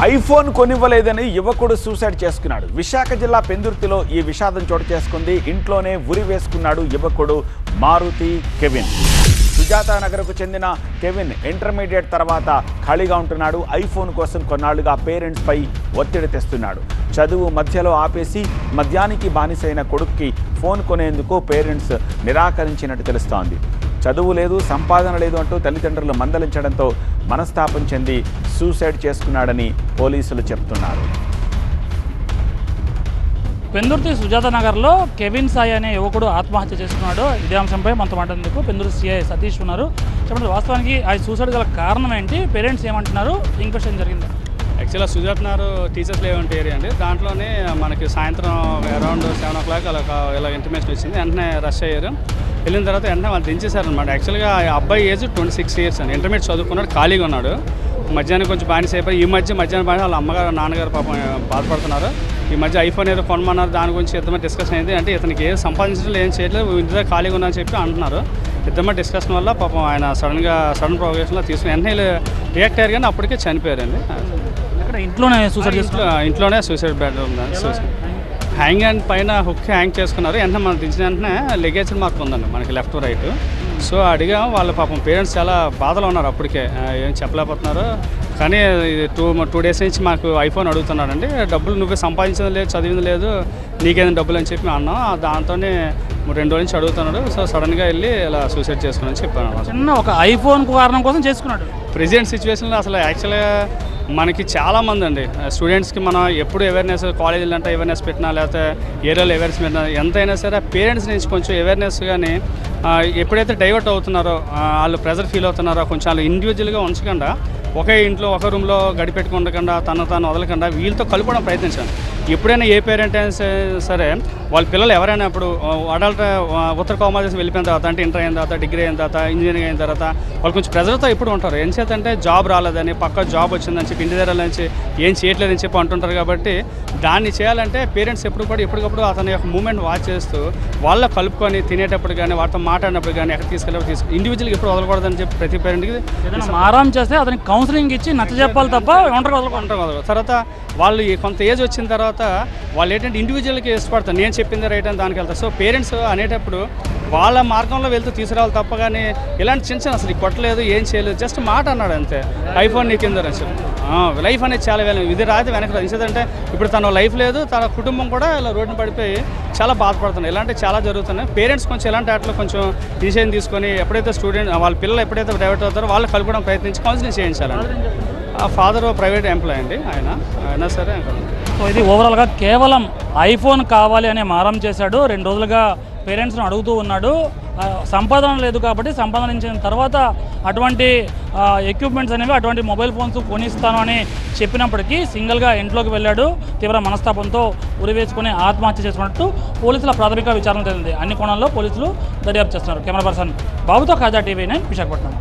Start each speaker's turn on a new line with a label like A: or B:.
A: IPhone కొనివ్వలేదని యువకుడు suicide చేసుకున్నాడు. విశాఖ జిల్లా పెందుర్తిలో ఈ విషాదం చోటు చేసుకుంది. ఇంట్లోనే ఉరి వేసుకున్నాడు యువకుడు మారుతి కెవిన్. సుజాతా నగర్కు చెందిన కెవిన్ ఇంటర్మీడియట్ తర్వాత ఖాళీగా ఉంటున్నాడు. ఐఫోన్ కోసం కొన్నాళ్లుగా పేరెంట్స్ పై ఒత్తిడి తెస్తున్నాడు. చదువు మధ్యలో ఆపేసి మద్యానికి బానిసైన కొడుక్కి ఫోన్ కొనేందుకు పేరెంట్స్ నిరాకరించినట్టు తెలుస్తోంది. చదువు లేదు, సంపాదన లేదు అంటూ తల్లిదండ్రులు మందలించడంతో మనస్తాపం చెంది సూసైడ్ చేసుకున్నాడని పోలీసులు చెప్తున్నారు.
B: పెందుర్తి సుజాత నగర్లో కెవిన్ సాయి అనే యువకుడు ఆత్మహత్య చేసుకున్నాడు. ఇదే అంశంపై మనతో మాట్లాడేందుకు పెందుర్తి సిఐ సతీష్ ఉన్నారు. చెప్పండి, వాస్తవానికి ఆ సూసైడ్ గల కారణం ఏంటి, పేరెంట్స్ ఏమంటున్నారు, ఇంక్వెస్ట్ ఏం జరిగింది?
C: యాక్చువల్గా సుజాత నగర్ టీచర్స్ లేవంట్ ఏరియా అండి. దాంట్లోనే మనకి సాయంత్రం అరౌండ్ 7 o'clock ఇలా ఇంటిమేషన్ వచ్చింది. వెంటనే రష్ అయ్యారు. వెళ్ళిన తర్వాత వెంటనే వాళ్ళు దించేశారనమాట. యాక్చువల్గా ఆ అబ్బాయి ఏజ్ 26 years అండి. ఇంటర్మీడియట్ చదువుకున్నాడు, ఖాళీగా ఉన్నాడు. మధ్యాహ్నం కొంచెం బానిస అయిపోయి ఈ మధ్యాహ్నం బాగా వాళ్ళ అమ్మగారు నాన్నగారు పాపం బాధపడుతున్నారు. ఈ మధ్య ఐఫోన్ ఏదో కొనమన్నారు, దాని గురించి ఇద్దరు డిస్కషన్ అయింది. అంటే ఇతనికి ఏం సంపాదించడం ఏం చేయట్లేదు, ఇంటి ఖాళీగా ఉన్నారని చెప్పి అంటున్నారు. ఇద్దరు డిస్కషన్ వల్ల పాపం ఆయన సడన్ ప్రొవకేషన్లో తీసుకుని వెంటనే రియాక్ట్ అయ్యారు, కానీ అప్పటికే చనిపోయారండి. ఇంట్లోనే సూసైడ్ బెడ్ ఉందండి. హ్యాంగ్ అండ్ పైన హుక్ హ్యాంగ్ చేసుకున్నారు. వెంటనే మనం దించిన వెంటనే లెగేజ్ మార్క్ ఉందండి మనకి లెఫ్ట్ రైట్. సో అడిగా వాళ్ళ పాపం పేరెంట్స్ చాలా బాధలో ఉన్నారు. అప్పటికే ఏం చెప్పలేకపోతున్నారు. కానీ 2 days నుంచి మాకు ఐఫోన్ అడుగుతున్నాడండి. డబ్బులు నువ్వే సంపాదించింది లేదు, చదివింది లేదు, నీకేదైనా డబ్బులు అని చెప్పి అన్నాం. దాంతోనే 2 రోజుల నుంచి అడుగుతున్నాడు. సో సడన్గా వెళ్ళి ఇలా సూసైడ్ చేసుకుని చెప్పాను.
B: చిన్న ఒక ఐఫోన్ కారణం కోసం చేసుకున్నాడు.
C: ప్రెజెంట్ సిచ్యువేషన్లో అసలు యాక్చువల్గా మనకి చాలామంది అండి స్టూడెంట్స్కి మనం ఎప్పుడు అవేర్నెస్ కాలేజీలు అంటే అవేర్నెస్ పెట్టినా, లేకపోతే ఏరియాలో అవేర్నెస్ పెట్టినా, ఎంతైనా సరే పేరెంట్స్ నుంచి కొంచెం అవేర్నెస్ కానీ ఎప్పుడైతే డైవర్ట్ అవుతున్నారో, వాళ్ళు ప్రెజర్ ఫీల్ అవుతున్నారో, కొంచెం వాళ్ళు ఇండివిజువల్గా ఉంచకుండా ఒకే ఇంట్లో ఒక రూమ్లో గడిపెట్టుకుండకుండా తాను వదలకుండా వీళ్ళతో కలుపుకోవడం ప్రయత్నించాను. ఎప్పుడైనా ఏ పేరెంట్ అయినా సరే వాళ్ళ పిల్లలు ఎవరైనా ఇప్పుడు అడల్ట్ ఉత్తర కామర్స్ వెళ్ళిపోయిన తర్వాత, అంటే ఇంటర్ అయిన తర్వాత, డిగ్రీ అయిన తర్వాత, ఇంజనీరింగ్ అయిన తర్వాత వాళ్ళు కొంచెం ప్రెజర్తో ఎప్పుడు ఉంటారు. ఏం చేతంటే జాబ్ రాలేదని, పక్క జాబ్ వచ్చిందని చెప్పి ఇంటి దగ్గర నుంచి ఏం చేయట్లేదని చెప్పి అంటుంటారు. కాబట్టి దాన్ని చేయాలంటే పేరెంట్స్ ఎప్పటికప్పుడు అతని యొక్క మూమెంట్ వాచ్ చేస్తూ వాళ్ళ కలుపుకొని తినేటప్పుడు కానీ, వాటితో మాట్లాడినప్పుడు కానీ, ఎక్కడ తీసుకెళ్ళి ఇండివిజువల్గా ఎప్పుడు వదలకూడదని చెప్పి ప్రతి పేరెంట్కి
B: ఆరాం చేస్తే అతనికి కౌన్సిలింగ్ ఇచ్చి నచ్చ చెప్పాలి తప్ప ఒంటరి వదలకూడదు.
C: తర్వాత వాళ్ళు కొంత ఏజ్ వచ్చిన తర్వాత వాళ్ళు ఏంటంటే ఇండివిజువల్కి ఇష్టపడతారు, నేను చెప్పింది రైట్ అని దానికి వెళ్తారు. సో పేరెంట్స్ అనేటప్పుడు వాళ్ళ మార్గంలో వెళ్తూ తీసుకురావాలి తప్ప కానీ ఇలాంటి చిన్న అసలు కొట్టలేదు, ఏం చేయలేదు, జస్ట్ మాట అన్నాడు అంతే. ఐఫోన్ నీ కింద లైఫ్ అనేది చాలా ఇది రాదు వెనక. ఎందుకంటే ఇప్పుడు తన లైఫ్ లేదు, తన కుటుంబం కూడా ఇలా రోడ్డున పడిపోయి చాలా బాధపడుతున్నాయి. ఇలాంటివి చాలా జరుగుతున్నాయి. పేరెంట్స్ కొంచెం ఇలాంటి వాటిలో కొంచెం డిసిషన్ తీసుకొని ఎప్పుడైతే స్టూడెంట్ వాళ్ళ పిల్లలు ఎప్పుడైతే డైవర్ట్ అవుతారో వాళ్ళు కలుపుకోవడం ప్రయత్నించి కౌన్సిలింగ్ చేయించాలండి. ఆ ఫాదర్ ప్రైవేట్ ఎంప్లాయ్ అండి, అయినా సరే.
B: సో ఇది ఓవరాల్గా కేవలం ఐఫోన్ కావాలి అనే మారం చేశాడు. 2 రోజులుగా పేరెంట్స్ని అడుగుతూ ఉన్నాడు. సంపాదన లేదు కాబట్టి సంపాదించిన తర్వాత అటువంటి ఎక్విప్మెంట్స్ అనేవి, అటువంటి మొబైల్ ఫోన్స్ కొనిస్తాను అని చెప్పినప్పటికీ సింగిల్గా ఇంట్లోకి వెళ్ళాడు. తీవ్ర మనస్తాపంతో ఉరివేసుకుని ఆత్మహత్య చేసుకున్నట్టు పోలీసుల ప్రాథమిక విచారణ తెలిసింది. అన్ని కోణాల్లో పోలీసులు దర్యాప్తు చేస్తున్నారు. కెమెరా పర్సన్ బాబుతో ఖాజా TV9 విశాఖపట్నం.